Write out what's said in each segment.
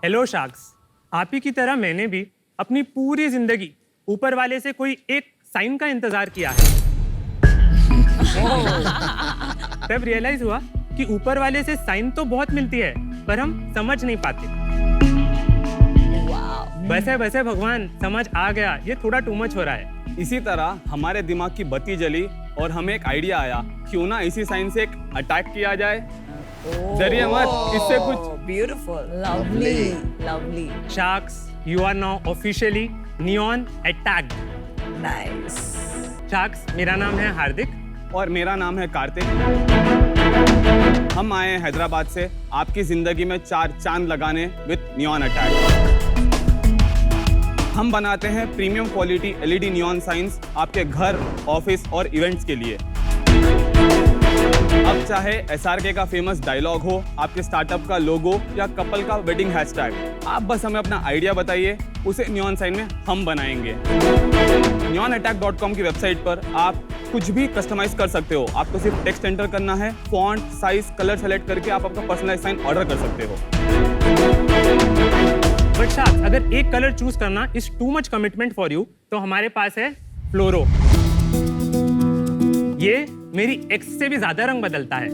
Hello sharks, आप ही की तरह मैंने भी अपनी पूरी जिंदगी ऊपर वाले से कोई एक साइन का इंतजार किया है। तब रियलाइज हुआ कि ऊपर वाले से साइन तो बहुत मिलती है, पर हम समझ नहीं पाते। वैसे भगवान समझ आ गया, ये थोड़ा टू मच हो रहा है। इसी तरह हमारे दिमाग की बत्ती जली और हमें एक आइडिया आया, क्यों ना इसी साइन से एक अटैक किया जाए। डरिए मत, इससे कुछ beautiful, lovely, lovely, sharks, you are now officially neon attacked. Nice. Sharks, मेरा नाम है हार्दिक और मेरा नाम है कार्तिक। हम आए हैं हैदराबाद से आपकी जिंदगी में 4 चांद लगाने विद नियॉन अटैक। हम बनाते हैं premium quality LED neon science आपके घर, ऑफिस और इवेंट्स के लिए। अब चाहे एसआरके का फेमस डायलॉग हो, आपके स्टार्टअप का लोगो या कपल का वेडिंग हैशटैग, आप बस हमें अपना आइडिया बताइए, उसे नियॉन साइन में हम बनाएंगे। neonattack.com की वेबसाइट पर आप कुछ भी कस्टमाइज कर सकते हो। आपको सिर्फ टेक्स्ट एंटर करना है, फॉन्ट, साइज, कलर सेलेक्ट करके आप अपना पर्सनलाइज साइन ऑर्डर कर सकते हो। बट शार्क्स, अगर एक कलर चूज करना is too much commitment for you, तो हमारे पास है फ्लोरो। ये मेरी एक्स से भी ज्यादा रंग बदलता है।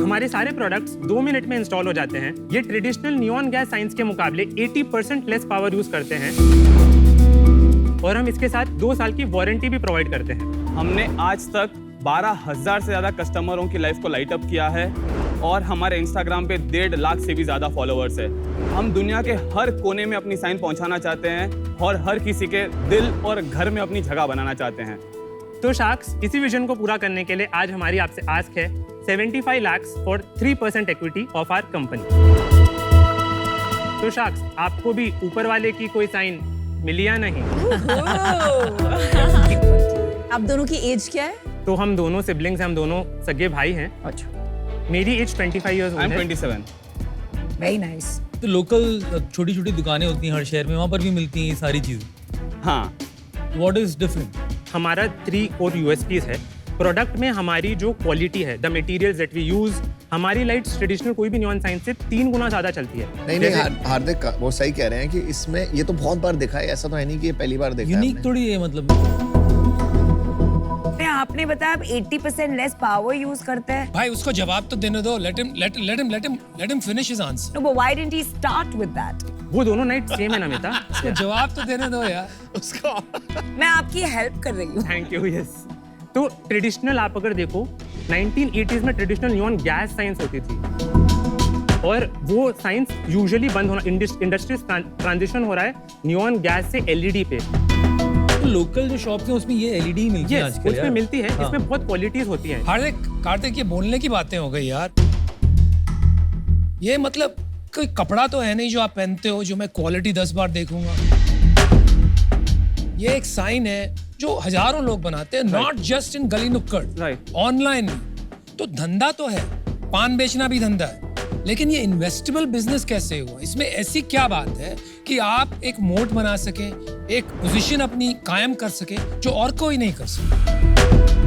हमारे सारे प्रोडक्ट्स 2 मिनट में इंस्टॉल हो जाते हैं। ये ट्रेडिशनल नियॉन गैस साइंस के मुकाबले 80% लेस पावर यूज करते हैं और हम इसके साथ 2 साल की वारंटी भी प्रोवाइड करते हैं। हमने आज तक 12,000 से ज्यादा कस्टमरों की लाइफ को लाइट अप किया है और हमारे इंस्टाग्राम पे 1.5 लाख से भी ज्यादा फॉलोअर्स है। हम दुनिया के हर कोने में अपनी साइन पहुंचाना चाहते हैं और हर किसी के दिल और घर में अपनी जगह बनाना चाहते हैं। तो शार्क्स, इसी विजन को पूरा करने के लिए आज हमारी आपसे आस्क है 75 lakhs for 3% equity of our company. तो शार्क्स, आपको भी ऊपर वाले की कोई साइन मिली या नहीं? आप दोनों की एज क्या है? तो हम दोनों सिबलिंग्स हैं, हम दोनों सगे भाई हैं। अच्छा, मेरी एज 25 इयर्स आई एम है। 27। Very nice. तो लोकल छोटी छोटी दुकानें होती हैं हर शहर में, वहाँ पर भी मिलती हैं ये सारी चीज़ें। हाँ, व्हाट इज डिफरेंट? हमारा 3 और USPs है। प्रोडक्ट में हमारी जो क्वालिटी है, the materials that we use, हमारी लाइट्स ट्रेडिशनल कोई भी नियॉन साइन से 3 गुना ज्यादा चलती है। नहीं, हार्दिक वो सही कह रहे हैं कि इसमें ये तो बहुत बार देखा है, ऐसा तो है नहीं कि ये पहली बार देखा है। यूनिक थोड़ी है मतलब। आपने बताया आप 80% लेस पावर यूज करते हैं। भाई उसको जवाब तो देने दो। let him finish his answer. No, but why didn't he start with that? वो दोनों नाइट सेम है नमिता। उसको जवाब तो देने दो यार। मैं आपकी हेल्प कर रही हूँ। Thank you. यस, तो ट्रेडिशनल आप अगर देखो 1980s में ट्रेडिशनल नियॉन गैस साइंस होती थी और वो साइंस यूजुअली बंद होना, इंडस्ट्री ट्रांजिशन हो रहा है नियॉन गैस से LED पे। तो लोकल जो शॉप्स हैं उसमें ये LED मिलती है Yes, आजकल उसमें यार। मिलती है। हाँ। इसमें बहुत क्वालिटीज होती हैं। कार्तिक ये बोलने की बातें हो गई यार। ये मतलब कोई कपड़ा तो है नहीं जो आप पहनते हो जो मैं क्वालिटी 10 बार देखूंगा। ये एक साइन है जो हजारों लोग बनाते हैं, नॉट जस्ट इन गली नुक्कड़, Right. ऑनलाइन। तो धंधा तो है, पान बेचना भी धंधा है, लेकिन ये इन्वेस्टेबल बिजनेस कैसे हुआ? इसमें ऐसी क्या बात है कि आप एक मोट बना सके, एक पोजीशन अपनी कायम कर सके जो और कोई नहीं कर सके?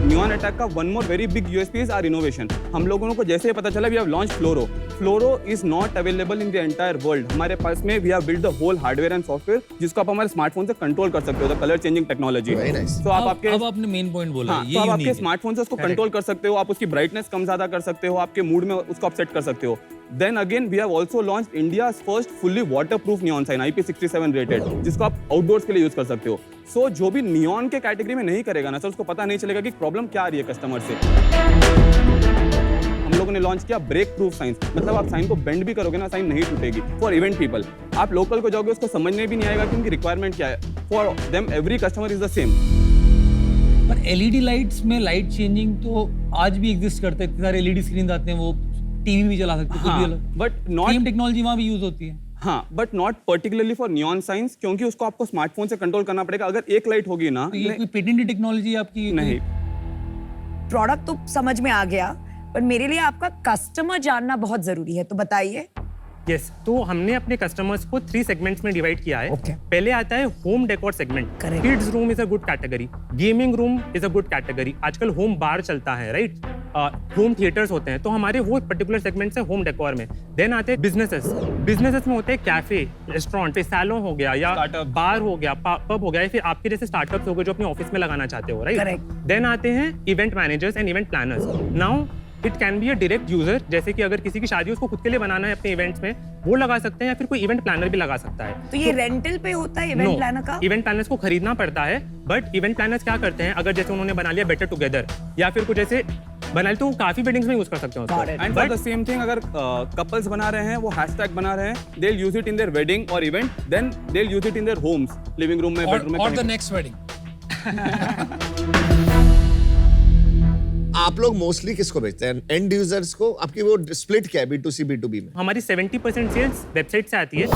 नियॉन अटैक का one more very big USP is our innovation. हम लोगों को जैसे ही पता चला we have launch Fluoro. Fluoro is not available in the entire world. हमारे पास में we have build the whole hardware and software जिसको आप हमारे स्मार्टफोन से कंट्रोल कर सकते हो, the colour changing technology. Very nice. तो आप आपके अब आपने मेन पॉइंट बोला। हाँ, ये तो आप यूनिक आपके है। स्मार्टफोन से उसको कंट्रोल कर सकते हो, आप उसकी ब्राइटनेस कम ज्यादा कर सकते हो, आपके मूड में उसको अपसेट कर सकते हो। Then again we have also launched India's first fully waterproof neon sign IP67 rated, जिसको आप आउटडोर्स के लिए यूज कर सकते हो। सो जो भी नियॉन के कैटेगरी में नहीं करेगा ना सर, उसको पता नहीं चलेगा कि प्रॉब्लम क्या आ रही है कस्टमर से। हम लोगों ने लॉन्च किया ब्रेक प्रूफ साइंस, मतलब आप साइन को बेंड भी करोगे ना, साइन नहीं टूटेगी। फॉर इवेंट पीपल, आप लोकल को जाओगे उसको समझने भी नहीं आएगा कि उनकी रिक्वायरमेंट क्या है। For them every customer is the same. पर LED लाइट्स में लाइट चेंजिंग तो आज भी एग्जिस्ट करते हैं। सारे LED स्क्रीन आते हैं, वो टीवी भी चला सकते हैं, कुछ भी अलग। बट नॉट सेम टेक्नोलॉजी वहाँ भी यूज होती है। हाँ, but not particularly for neon science, क्योंकि उसको आपको स्मार्टफोन से कंट्रोल करना पड़ेगा। अगर एक लाइट होगी ना, तो ये कोई पेटेंटेड टेक्नोलॉजी आपकी? नहीं। प्रोडक्ट तो समझ में आ गया, पर मेरे लिए आपका कस्टमर जानना बहुत जरूरी है, तो बताइए। यस, तो हमने अपने कस्टमर्स को 3 सेगमेंट्स में डिवाइड किया है। Okay. पहले आता है home decor segment. Correct. Kids room is a good category, gaming room is a good category, आजकल होम बार चलता है, राइट? होम थिएटर्स होते हैं, तो हमारे वो पर्टिकुलर सेगमेंट से होम डेकोर में। देन आते हैं बिजनेसेस में होते हैं कैफे, रेस्टोरेंट, सैलून हो गया या Startup. बार हो गया, पब हो गया, या फिर आपके जैसे स्टार्टअप्स हो गए जो अपने ऑफिस में लगाना चाहते हो, राइट? Correct. देन आते हैं event managers and event planners. Now it can be a direct user, जैसे कि अगर किसी की शादी उसको खुद के लिए बनाना है अपने इवेंट्स में, वो लगा सकते हैं, या फिर कोई इवेंट प्लानर भी लगा सकता है। तो ये रेंटल पे होता है इवेंट प्लानर का? इवेंट प्लानर्स को खरीदना पड़ता है, बट इवेंट प्लानर्स क्या करते हैं, अगर जैसे उन्होंने बना लिया बेटर टुगेदर या फिर कुछ ऐसे बना लिया, तो वो काफी वेडिंग्स में यूज कर सकते हैं Got it. And for the same thing, अगर कपल्स बना रहे हैं, वो हैशटैग बना रहे हैं, they will use it in their wedding और event, then they will use it in their homes, living room में, बेडरूम में। और द नेक्स्ट वेडिंग। आप लोग मोस्टली किसको बेचते हैं, एंड यूजर्स को? आपकी वो स्प्लिट क्या है B2C B2B में? हमारी 70% सेल्स वेबसाइट से आती है,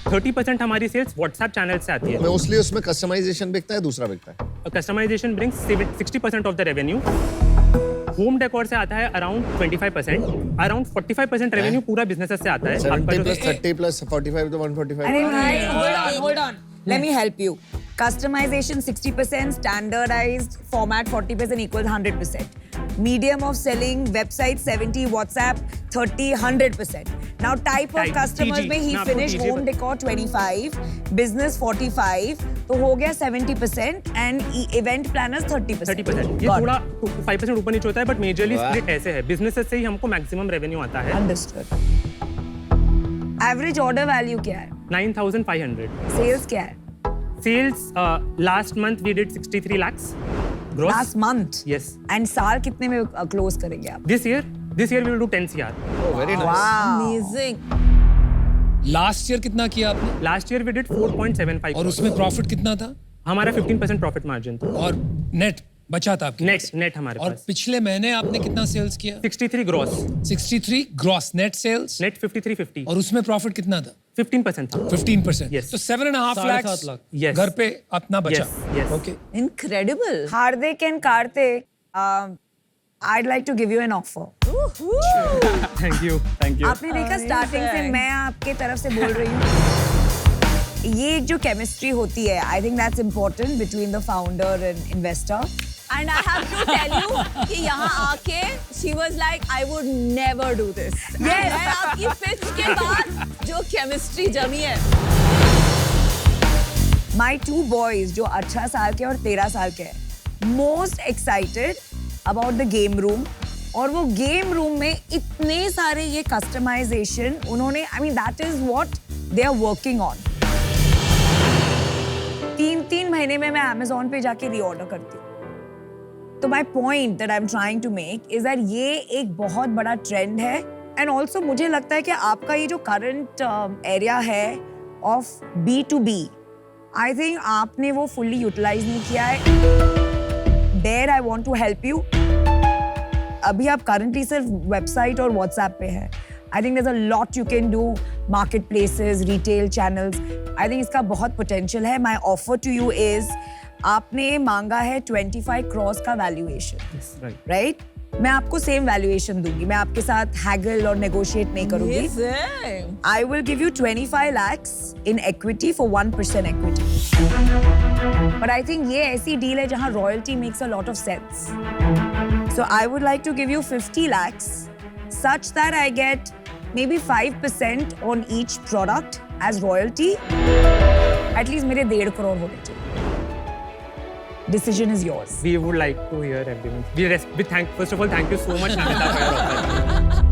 30% हमारी सेल्स व्हाट्सएप चैनल से आती है। मोस्टली उसमें कस्टमाइजेशन बिकता है, दूसरा बिकता है? Customisation brings 60% of the revenue. Home decor से आता है अराउंड 25%, अराउंड 45% रेवेन्यू पूरा बिजनेस से आता है। 70 plus 30 plus 45 to 145. अरे भाई, hold on. Let me help you. Customization 60%, standardized format 40% equals 100%. Medium of selling, website 70, WhatsApp 30, 100%. Now type of Type, customers TG, में he मैं आपको finished TG home decor 25, business 45, तो हो गया 70% and event planners 30%. 30%। ये Got थोड़ा it. 5% ऊपर नीचे होता है, बट मेजरली वाह। स्प्लिट ऐसे है। बिजनेसेस से ही हमको मैक्सिमम रेवेन्यू आता है। Understood. Average order value क्या है? 9,500। Sales क्या है? Sales last month we did 63 lakhs gross. Last month. Yes. And साल कितने में close करेंगे आप? This year we will do 10 CR. Oh, very nice. Wow. Amazing. Last year कितना किया आपने? Last year we did 4.75 और उसमें प्रॉफिट कितना था? हमारा 15% प्रॉफिट मार्जिन था। और नेट बचा था आपके पास? नेट हमारे और पास पिछले महीने आपने कितना सेल्स किया? 63 gross, 63 gross net sales. Net 5350, और उसमें प्रॉफिट कितना था? 15% था। 15%। Yes. तो 7.5 लाख 7.5 लाख। Yes. घर पे अपना बचा। Yes, yes. Okay. Incredible. Hardik and Karthik, I'd like to give you an offer. Thank you. Thank you. आपने देखा स्टार्टिंग से मैं आपके तरफ से बोल रही हूँ, ये एक जो केमिस्ट्री होती है, I think that's important between the founder and investor. And I have to tell you कि यहाँ आके she was like I would never do this. Yes. And आपकी pitch के बाद जो chemistry जमी है. My two boys जो 18 साल के और 13 साल के हैं, most excited about the game room. और वो गेम रूम में इतने सारे ये कस्टमाइजेशन उन्होंने, I mean that is what they are working on. 3 महीने में मैं Amazon पे जाके रीऑर्डर करती हूँ. तो my point that I am trying to make is that ये एक बहुत बड़ा ट्रेंड है. एंड ऑल्सो मुझे लगता है कि आपका ये जो करंट एरिया है ऑफ B2B, आई थिंक आपने वो फुल्ली यूटिलाइज नहीं किया है. There I want to help you. अभी आप करंटली सिर्फ वेबसाइट और व्हाट्सएप पे है. I think there is a lot you can do, market places, retail channels. I think इसका बहुत पोटेंशियल है. My offer to you is, आपने मांगा है 25 crores का वैल्यूएशन, राइट? मैं आपको सेम वैल्यूएशन दूंगी. मैं आपके साथ हैगल और नेगोशिएट नहीं करूंगी. Amazing. I will give you 25 lakhs in equity for 1% equity. But I think ये ऐसी डील है जहाँ royalty makes a lot of sense. So I would like to give you 50 lakhs such that I get maybe 5% on each product as royalty. At least मेरे 1.5 crore होने चाहिए. Decision is yours. We would like to hear everyone. First of all, thank you so much, Namita, for your offer.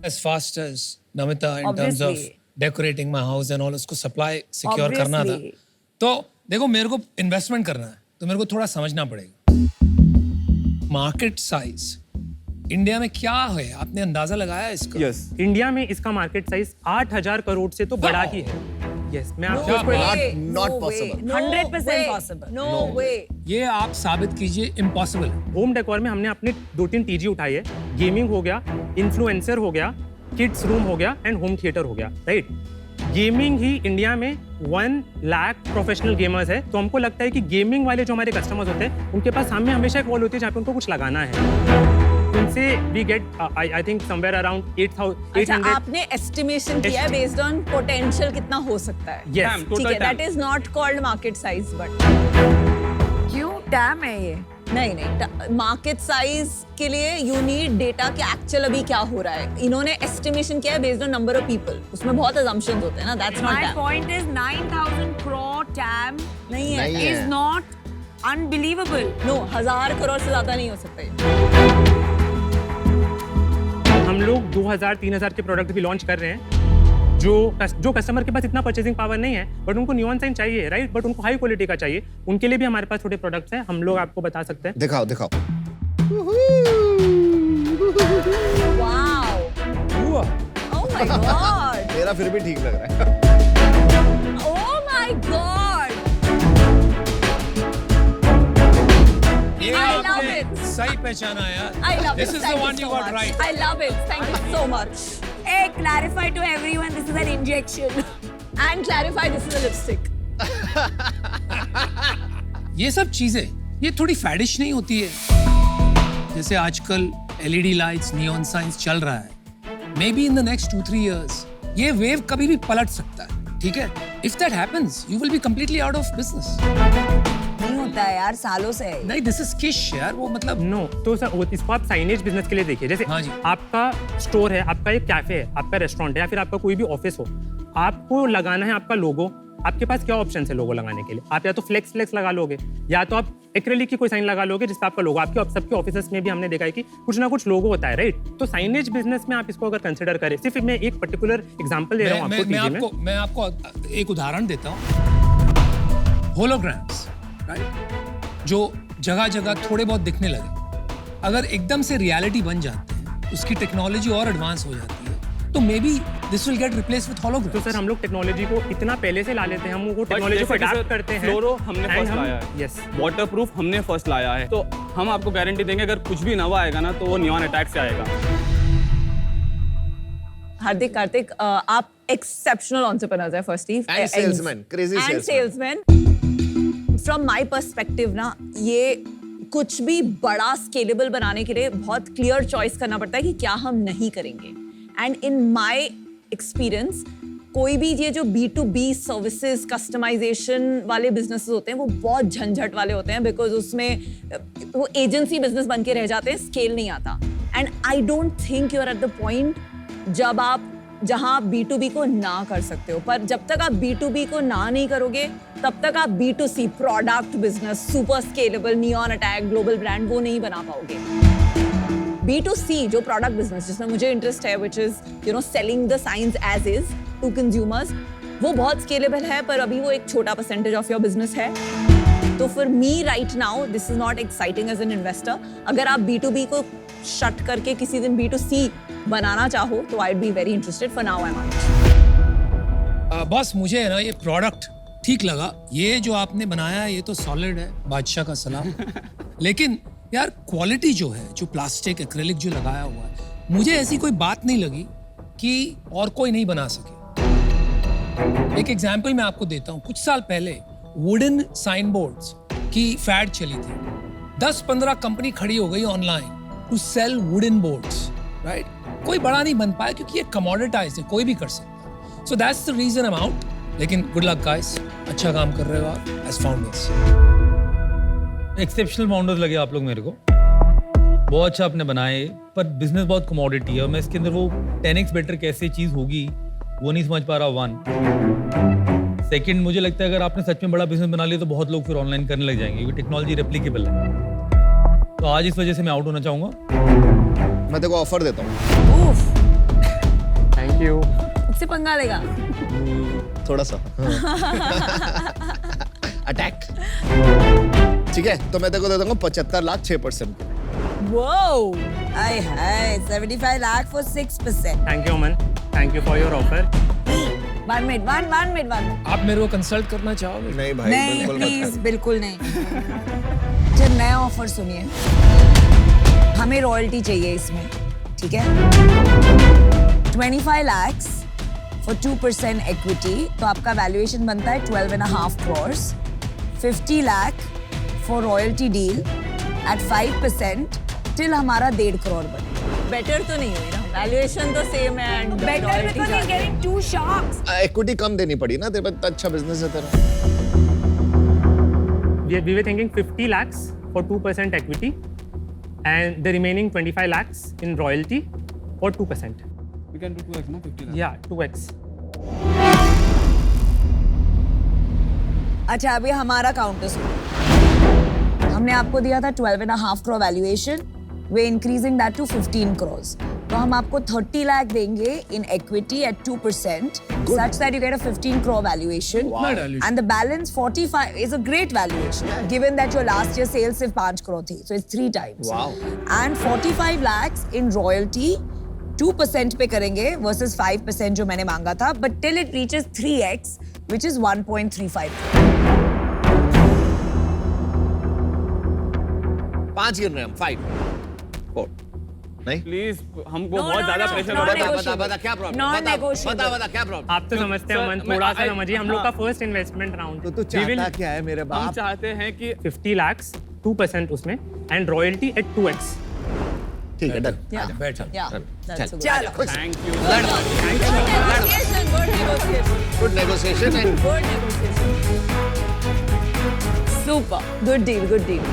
As fast as Namita in terms of Obviously. decorating my house and all, उसको supply secure करना था. Obviously. तो देखो, मेरे को investment करना है, तो मेरे को थोड़ा समझना पड़ेगा. मार्केट साइज इंडिया में क्या है, आपने अंदाजा लगाया इसका? यस। इंडिया में इसका मार्केट साइज 8,000 करोड़ से तो बड़ा ही है. यस, मैं आपको क्या इसको बात? Not possible. 100% possible. No way. ये आप साबित कीजिए इम्पॉसिबल है. होम डेकोर में हमने अपने 2-3 टीजी उठाई है. गेमिंग हो गया, इन्फ्लुएंसर हो गया, किड्स रूम हो गया एंड होम थिएटर हो गया, राइट? गेमिंग ही इंडिया में 1 लाख प्रोफेशनल गेमर्स है. तो हमको लगता है कि गेमिंग वाले जो हमारे कस्टमर्स होते हैं, उनके पास सामने हमेशा एक वॉल होती है जहाँ पे उनको कुछ लगाना है. उनसे we get I think somewhere around 8,800. अच्छा, आपने estimation किया है based on potential कितना हो सकता है. Yes. ठीक है, that is not called market size but. क्यों? टैम है ये. नहीं मार्केट साइज के लिए यू नीड डेटा कि एक्चुअल अभी क्या हो रहा है. इन्होंने एस्टिमेशन किया है based on number of people. उसमें बहुत assumptions होते हैं ना. That's not My that. point is 9,000 crore TAM नहीं है. नहीं है. is not unbelievable. No 1000 crore से ज्यादा नहीं हो सकते. हम लोग 2000-3000 के प्रोडक्ट भी लॉन्च कर रहे हैं जो कस्टमर के पास इतना परचेसिंग पावर नहीं है बट उनको नियॉन साइन चाहिए, राइट? बट उनको हाई क्वालिटी का चाहिए. उनके लिए भी हमारे पास थोड़े प्रोडक्ट्स हैं, हम लोग आपको बता सकते हैं. दिखाओ दिखाओ. वाओ. Oh my god. मेरा फिर भी ठीक लग रहा है. Oh my god. ये I love आपने it. सही पहचाना यार. I love This it. is the Thank one you you so got much. right. I love it. Thank you so much. Hey, clarify to everyone, this is an injection. And clarify this is a lipstick. ये सब चीजें ये थोड़ी फैडिश नहीं होती है? जैसे आजकल LED लाइट्स, नियॉन साइंस चल रहा है. May be in the next 2-3 years ये वेव कभी भी पलट सकता है. ठीक है? If that happens you will be completely out of business. नहीं होता है यार, सालों से है. नहीं, दिस इज किश यार. वो मतलब नो तो सर इसको आप साइनेज बिजनेस के लिए देखिए. जैसे हाँ जी. आपका स्टोर है, आपका एक कैफे है, आपका रेस्टोरेंट है या फिर आपका कोई भी ऑफिस हो, आपको लगाना है आपका लोगो. आपके पास क्या ऑप्शन है लोगो लगाने के लिए? आप या तो फ्लेक्स लगा लोगे या तो आप एक्रेलिक की कोई साइन लगा लोगे जिससे आपका लोगो. आपके सबके ऑफिस में भी हमने देखा है कि कुछ ना कुछ लोगो होता है, राइट? तो साइनेज बिजनेस में आप इसको अगर कंसिडर करें, सिर्फ मैं एक पर्टिकुलर एग्जांपल दे रहा हूँ आपको. मैं आपको एक उदाहरण देता हूँ. Holograms, right? जो जगह जगह थोड़े बहुत दिखने लगे, अगर एकदम से रियलिटी बन जाते हैं, उसकी टेक्नोलॉजी और एडवांस हो जाती है, तो may be this will get replace with holograms. तो सर हम लोग टेक्नोलॉजी को इतना पहले से ला लेते हैं, हम वो टेक्नोलॉजी को अडॉप्ट करते हैं. फ्लोरो हमने फर्स्ट लाया है. यस, वाटरप्रूफ हमने फर्स्ट लाया है. तो हम आपको गारंटी देंगे अगर कुछ भी नवा आएगा ना तो वो नियॉन अटैक से आएगा. हार्दिक, कार्तिक, आप एक्सेप्शनल एंटरप्रेन्योर्स हैं firstly. And salesman, crazy And salesman. From my perspective ना, ये कुछ भी बड़ा स्केलेबल बनाने के लिए बहुत क्लियर चॉइस करना पड़ता है कि क्या हम नहीं करेंगे. एंड इन माय एक्सपीरियंस कोई भी ये जो B2B सर्विसेज कस्टमाइजेशन वाले बिजनेसेस होते हैं वो बहुत झंझट वाले होते हैं, बिकॉज उसमें वो एजेंसी बिजनेस बन के रह जाते हैं, स्केल नहीं आता. And I don't think you are at the point जब आप जहां आप B2B को ना कर सकते हो. पर जब तक आप B2B को ना नहीं करोगे तब तक आप B2C product business, super scalable, neon attack, global brand वो नहीं बना पाओगे. B2C जो प्रोडक्ट बिजनेस जिसमें मुझे इंटरेस्ट है, which is you know selling the signs as is to consumers, वो बहुत स्केलेबल है पर अभी वो एक छोटा परसेंटेज ऑफ योर बिजनेस है. तो for me right now this is not exciting as an investor. अगर आप B2B को शट करके किसी दिन B2C बनाना चाहो तो I be very interested. For now I am out. बस मुझे है ना ये प्रोडक्ट ठीक लगा. ये जो आपने बनाया है ये तो सॉलिड है, बादशाह का सलाम. लेकिन यार क्वालिटी जो है, जो प्लास्टिक एक्रेलिक जो लगाया हुआ है, मुझे ऐसी कोई बात नहीं लगी कि और कोई नहीं बना सके. एक एग्जांपल मैं आपको देता हूँ. कुछ साल पहले वुडन साइन बोर्ड्स की फैड चली थी. 10-15 कंपनी खड़ी हो गई online to sell wooden boards, right? कोई बड़ा नहीं बन पाया क्योंकि ये कमोडिटाइज्ड है, कोई भी कर सकता है. So that's the reason I am out. लेकिन गुड लक गाइस, अच्छा काम कर रहे हो आप एज फाउंडर्स. एक्सेप्शनल फाउंडर्स लगे आप लोग मेरे को. बहुत अच्छा आपने बनाए, पर बिजनेस बहुत कमोडिटी है और मैं इसके अंदर वो 10x बेटर कैसे चीज होगी वो नहीं समझ पा रहा. 1 सेकंड, मुझे लगता है अगर आपने सच में बड़ा बिजनेस बना लिया तो बहुत लोग फिर ऑनलाइन करने लग जाएंगे क्योंकि टेक्नोलॉजी रेप्लिकेबल है. तो आज इस वजह से मैं आउट होना चाहूंगा. मैं तेरे को ऑफर देता हूँ. Thank you. उससे पंगा लेगा. थोड़ा सा अटैक. ठीक है, तो मैं तेरे को दे दूंगा 75 lakh 6%. Whoa! Aye, hi, 75 lakh for 6%. Thank you Aman, thank you for your offer. One minute. आप मेरे को कंसल्ट करना चाहोगे? नहीं भाई, नहीं, बिल्कुल मत प्लीज, कर. बिल्कुल नहीं. जब नया ऑफर सुनिए, हमें रॉयल्टी चाहिए इसमें, ठीक है? 25 lakhs for 2% equity, तो आपका वैल्यूएशन बनता है 12.5 crores. 50 lakh for royalty deal at 5% till हमारा 1.5 crore बने. बेटर तो नहीं हुई ना, वैल्यूएशन तो सेम है and Better because he's getting 2 sharks. Equity कम देनी पड़ी ना, तेरे पास अच्छा बिजनेस है तेरा. We were thinking 50 lakhs for 2% equity and the remaining 25 lakhs in royalty for 2%. We can do 2x, no? 50 lakhs. Yeah, 2x. अच्छा अभी हमारा काउंटर सुनो। हमने आपको दिया था 12.5 crore valuation, we increasing that to 15 crores। तो हम आपको 30 लाख देंगे in equity at 2% such that you get a 15 crore valuation. And the balance 45 is a great valuation given that your last year sales सिर्फ 5 crore थी, so it's 3 times. Wow. And 45 lakhs in royalty 2% पे करेंगे versus 5% जो मैंने मांगा था, but till it reaches 3x which is 1.35. 5 गिन रहे हैं हम, 5 4 नहीं प्लीज हमको No, बहुत no, ज्यादा no, प्रेशर not हो रहा है। negotiable. बता क्या प्रॉब्लम Non-negotiable. बता क्या प्रॉब्लम आप तो समझते हैं अमन, थोड़ा सा समझिए, हम लोग का फर्स्ट इन्वेस्टमेंट राउंड। तो तू चाहता क्या है मेरे हम बाप? चाहते हैं कि 50 lakhs, 2% उसमें एंड रॉयल्टी एट 2x. ठीक है, डन। Yeah. बैठ Yeah, that's a good. चलो thank you. Good negotiation, good negotiation, good negotiation and good negotiation. Super, good deal, good deal.